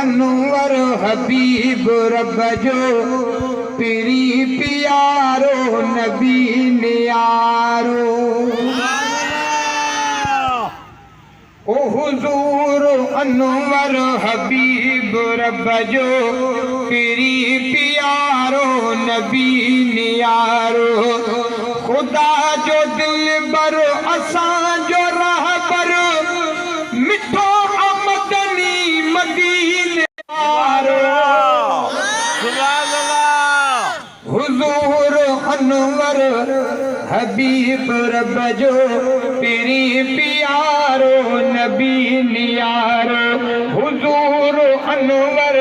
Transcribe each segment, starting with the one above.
अनवर हबीब रब जो पीरी प्यारो नबी नियारो ओ हुजूर अनवर हबीब रब जो पीरी प्यारो नबी नियारो खुदा जो दिल बर असां जो राह पर मिठो अमदनी मदीने वारो हुजूर अनवर हबीब रब जो पीरी प्यारो नबी नियारो हुजूर अनवर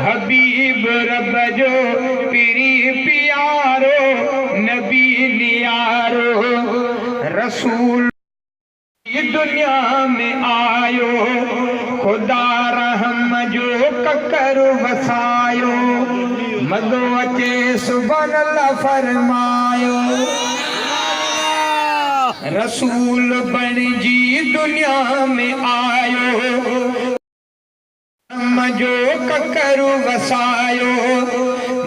हबीब रब जो पीरी प्यारो नबी नियारो रसूल दुनिया में आयो खुदा रहम जो ककर वसायो मदो अचे सुबहान अल्लाह फरमायो रसूल बन जी दुनिया में आयो जो ककर वसायो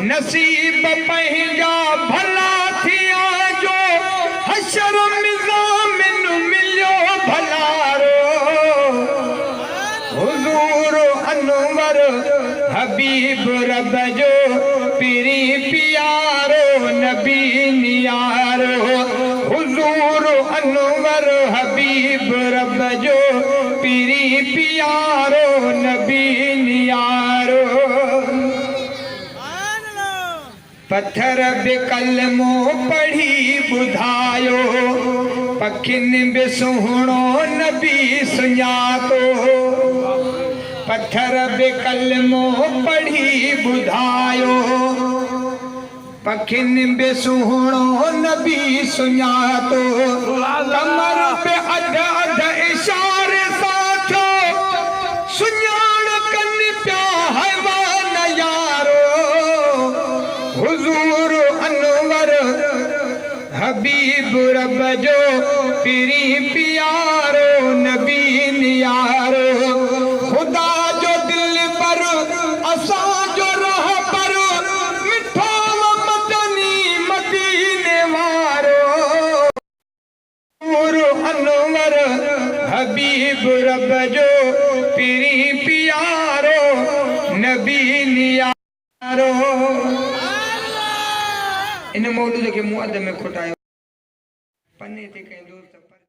नसीब पंहिंजा भला थिया जो हशर मिज़ामिन मिलियो भलारो हुजूर अनवर हबीब रब जो पीरी प्यारो नबी नियारो हुजूर अनवर हबीब रब जो पीरी प्यारो नबी नियारो पत्थर बि कलमो पढ़ी ॿुधायो पखियुनि बि सुहिणो नबी सुञातो पत्थर बि कलमो पढ़ी ॿुधायो पखियुनि बि सुहिणो नबी सुञातो कमर बि अध अध इशारे सां थियो सुञाण कनि पिया हैवान यारो हुजूर अनवर हबीब रब जो पीरी प्यारो नबी नियारो खुदा जो दिल पर असां जो राह पर मिठो मदनी मदीने वारो हुजूर अनवर हबीब रब जो पीरी प्यारो नबी नियारो इन मौलूद के मुअद में खुटायो पन्ने ते कहीं